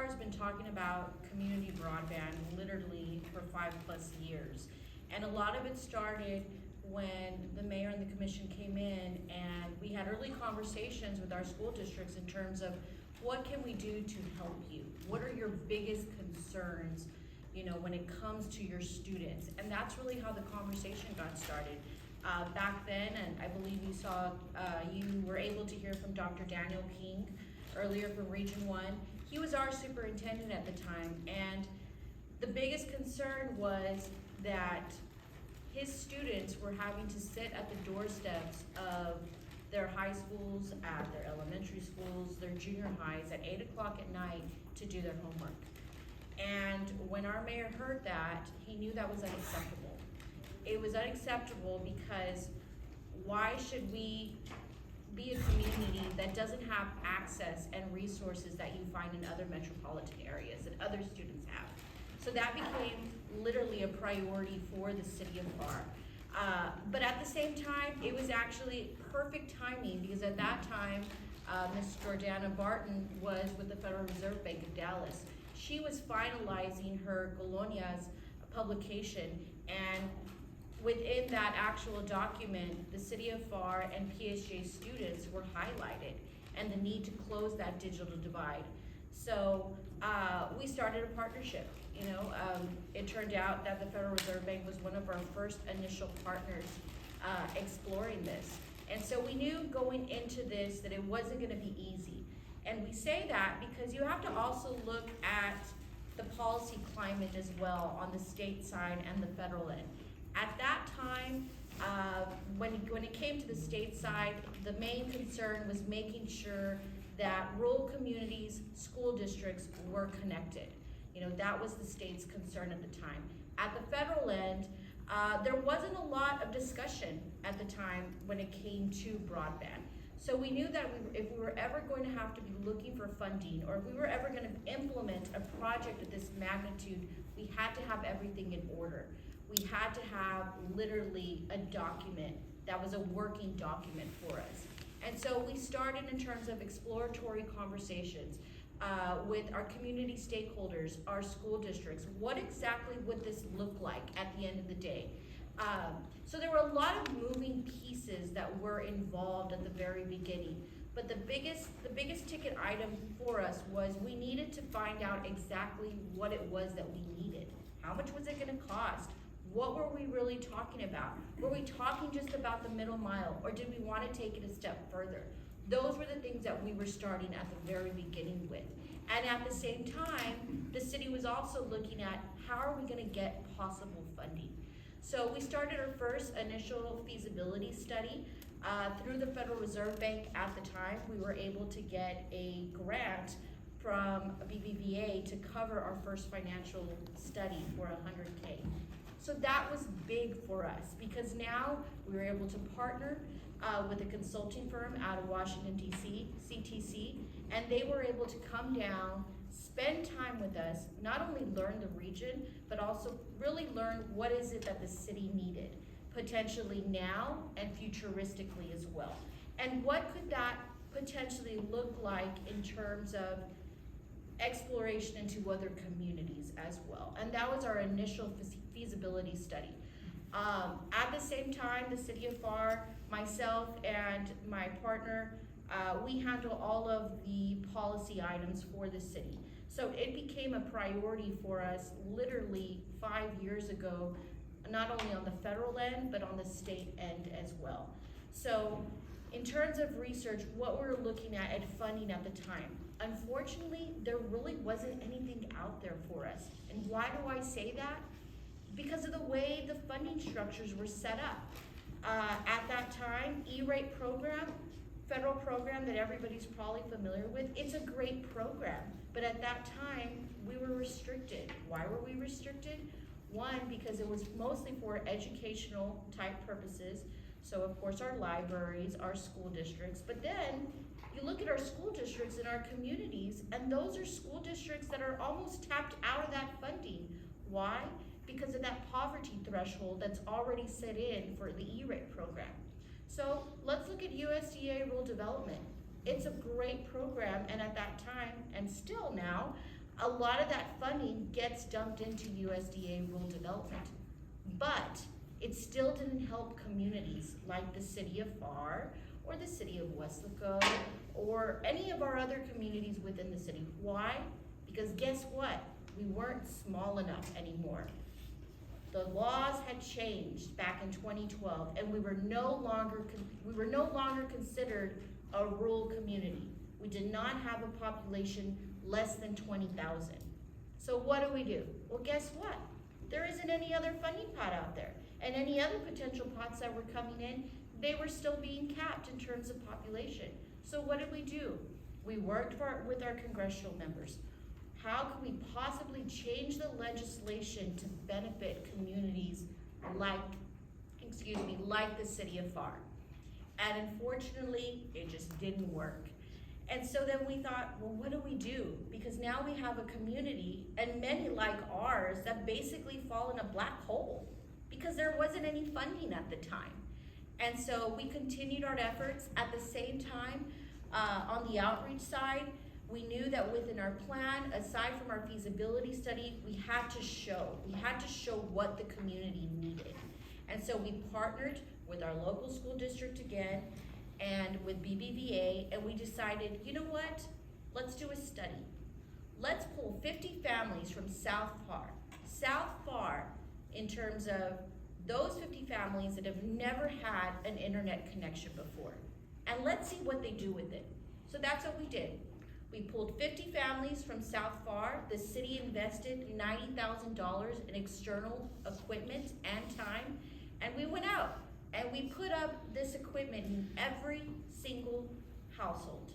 Pharr has been talking about community broadband literally for 5+ years. And a lot of it started when the mayor and the commission came in and we had early conversations with our school districts in terms of what can we do to help you? What are your biggest concerns, you know, when it comes to your students? And that's really how the conversation got started. Back then, and I believe you were able to hear from Dr. Daniel King earlier from Region 1. He was our superintendent at the time, and the biggest concern was that his students were having to sit at the doorsteps of their high schools, at their elementary schools, their junior highs at 8 o'clock at night to do their homework. And when our mayor heard that, he knew that was unacceptable. It was unacceptable because why should we be a community that doesn't have access and resources that you find in other metropolitan areas that other students have? So that became literally a priority for the City of Pharr. But at the same time, it was actually perfect timing because at that time, Ms. Jordana Barton was with the Federal Reserve Bank of Dallas. She was finalizing her Colonia's publication, and within that actual document, the City of Pharr and PSJ students were highlighted and the need to close that digital divide. So we started a partnership. You know, it turned out that the Federal Reserve Bank was one of our first initial partners exploring this. And so we knew going into this that it wasn't gonna be easy. And we say that because you have to also look at the policy climate as well on the state side and the federal end. At that time, when it came to the state side, the main concern was making sure that rural communities, school districts were connected. You know, that was the state's concern at the time. At the federal end, there wasn't a lot of discussion at the time when it came to broadband. So we knew that if we were ever going to have to be looking for funding, or if we were ever going to implement a project of this magnitude, we had to have everything in order. We had to have literally a document that was a working document for us. And so we started in terms of exploratory conversations with our community stakeholders, our school districts. What exactly would this look like at the end of the day? So there were a lot of moving pieces that were involved at the very beginning. But the biggest ticket item for us was we needed to find out exactly what it was that we needed. How much was it gonna cost? What were we really talking about? Were we talking just about the middle mile, or did we want to take it a step further? Those were the things that we were starting at the very beginning with. And at the same time, the city was also looking at how are we going to get possible funding. So we started our first initial feasibility study through the Federal Reserve Bank. At the time, we were able to get a grant from BBVA to cover our first financial study for $100K. So that was big for us because now we were able to partner with a consulting firm out of Washington, D.C., CTC, and they were able to come down, spend time with us, not only learn the region, but also really learn what is it that the city needed, potentially now and futuristically as well. And what could that potentially look like in terms of exploration into other communities as well. And that was our initial feasibility study. At the same time, the City of Pharr, myself and my partner, we handle all of the policy items for the city. So it became a priority for us literally 5 years ago, not only on the federal end, but on the state end as well. So in terms of research, what we were looking at funding at the time, unfortunately, there really wasn't anything out there for us. And why do I say that? Because of the way the funding structures were set up. At that time, E-rate program, federal program that everybody's probably familiar with, it's a great program. But at that time, we were restricted. Why were we restricted? One, because it was mostly for educational type purposes. So of course our libraries, our school districts, but then you look at our school districts in our communities, and those are school districts that are almost tapped out of that funding. Why? Because of that poverty threshold that's already set in for the E-rate program. So let's look at USDA Rural Development. It's a great program, and at that time, and still now, a lot of that funding gets dumped into USDA rural development. But it still didn't help communities like the City of Pharr or the City of Westlaco or any of our other communities within the city. Why? Because guess what? We weren't small enough anymore. The laws had changed back in 2012, and we were no longer considered a rural community. We did not have a population less than 20,000. So what do? Well, guess what? There isn't any other funding pot out there. And any other potential pots that were coming in, they were still being capped in terms of population. So what did we do? We worked with our congressional members. How can we possibly change the legislation to benefit communities like the City of Pharr? And unfortunately, it just didn't work. And so then we thought, well, what do? Because now we have a community, and many like ours, that basically fall in a black hole because there wasn't any funding at the time. And so we continued our efforts. At the same time, on the outreach side, we knew that within our plan, aside from our feasibility study, we had to show what the community needed. And so we partnered with our local school district again, and with BBVA, and we decided, you know what? Let's do a study. Let's pull 50 families from South Pharr. South Pharr, in terms of those 50 families that have never had an internet connection before. And let's see what they do with it. So that's what we did. We pulled 50 families from South Pharr. The city invested $90,000 in external equipment and time, and we went out. And we put up this equipment in every single household.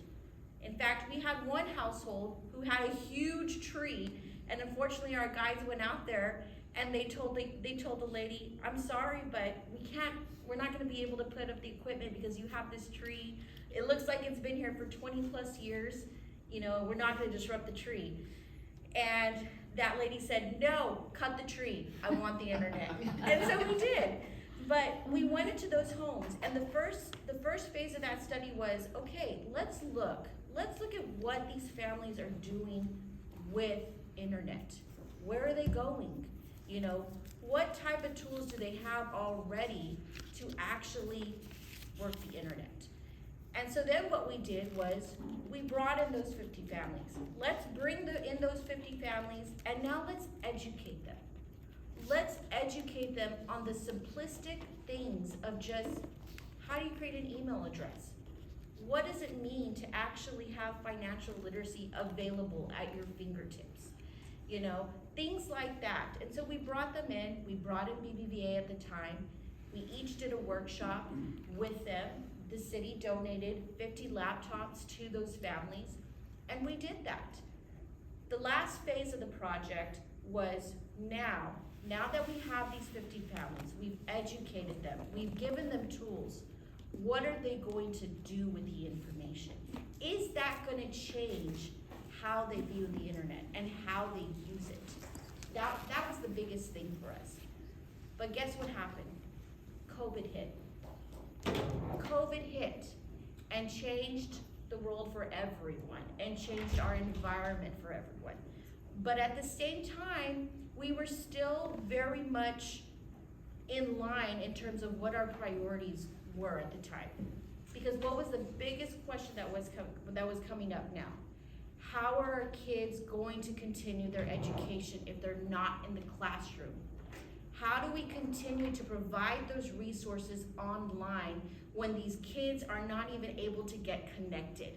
In fact, we had one household who had a huge tree, and unfortunately our guys went out there and they told the lady, I'm sorry, but we're not gonna be able to put up the equipment because you have this tree. It looks like it's been here for 20 plus years. You know, we're not gonna disrupt the tree. And that lady said, no, cut the tree. I want the internet. And so we did. But we went into those homes, and the first phase of that study was, okay, let's look at what these families are doing with internet. Where are they going? You know, what type of tools do they have already to actually work the internet? And so then what we did was we brought in those 50 families. Let's bring in those 50 families, and now let's educate them. Let's educate them on the simplistic things of just how do you create an email address? What does it mean to actually have financial literacy available at your fingertips? You know, things like that. And so we brought them in. We brought in BBVA at the time. We each did a workshop with them. The city donated 50 laptops to those families, and we did that. The last phase of the project was now that we have these 50 families, we've educated them, we've given them tools, what are they going to do with the information? Is that going to change how they view the internet and how they use it? That was the biggest thing for us. But guess what happened? COVID hit. COVID hit and changed the world for everyone and changed our environment for everyone. But at the same time, we were still very much in line in terms of what our priorities were at the time. Because what was the biggest question that was coming up now? How are our kids going to continue their education if they're not in the classroom? How do we continue to provide those resources online when these kids are not even able to get connected?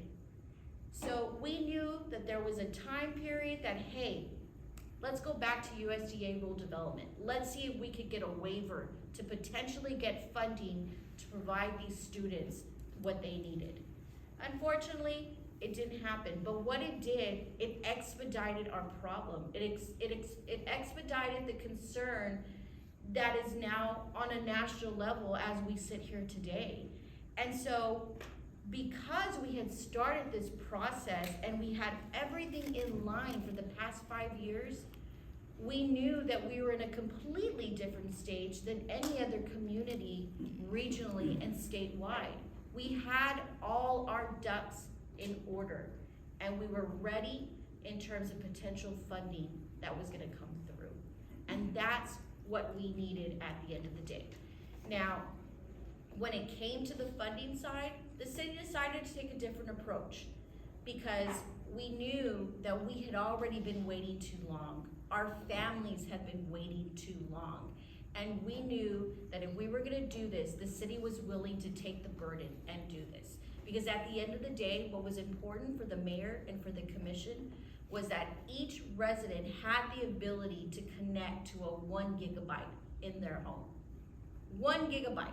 So we knew that there was a time period that, hey, let's go back to USDA rural development. Let's see if we could get a waiver to potentially get funding to provide these students what they needed. Unfortunately, it didn't happen, but what it did, it expedited our problem. It expedited the concern that is now on a national level as we sit here today. And so, because we had started this process and we had everything in line for the past 5 years, we knew that we were in a completely different stage than any other community regionally and statewide. We had all our ducks in order, and we were ready in terms of potential funding that was gonna come through. And that's what we needed at the end of the day. Now, when it came to the funding side, the city decided to take a different approach because we knew that we had already been waiting too long. Our families had been waiting too long. And we knew that if we were gonna do this, the city was willing to take the burden and do this. Because at the end of the day, what was important for the mayor and for the commission was that each resident had the ability to connect to a 1 gigabyte in their home. 1 gigabyte.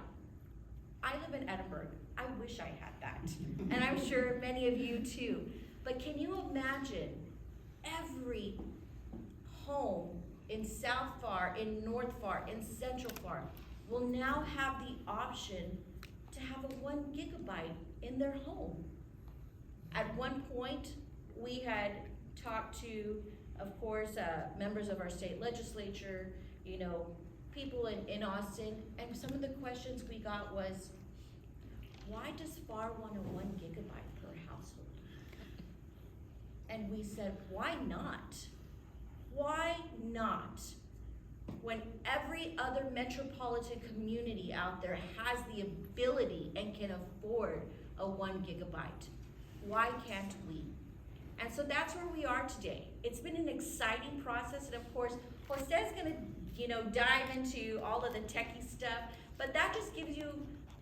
I live in Edinburgh. I wish I had that. And I'm sure many of you too. But can you imagine every home in South Pharr, in North Pharr, in Central Pharr will now have the option to have a 1 gigabyte in their home. At one point, we had talked to, of course, members of our state legislature, you know, people in Austin, and some of the questions we got was, why does Pharr want a 1 gigabyte per household? And we said, why not? Why not? When every other metropolitan community out there has the ability and can afford a 1 gigabyte, why can't we? And so that's where we are today. It's been an exciting process, and of course, Jose's gonna, you know, dive into all of the techie stuff, but that just gives you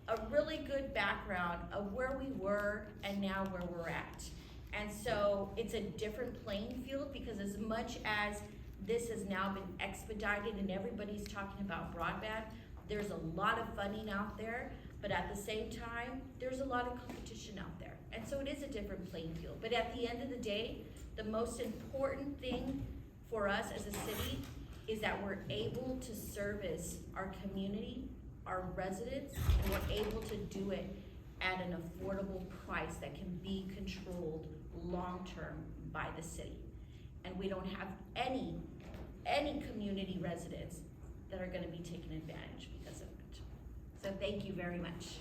a really good background of where we were and now where we're at. And so it's a different playing field because as much as this has now been expedited and everybody's talking about broadband, there's a lot of funding out there, but at the same time, there's a lot of competition out there. And so it is a different playing field. But at the end of the day, the most important thing for us as a city is that we're able to service our community, our residents, and we're able to do it at an affordable price that can be controlled long-term by the city. And we don't have any community residents that are gonna be taken advantage because of it. So thank you very much.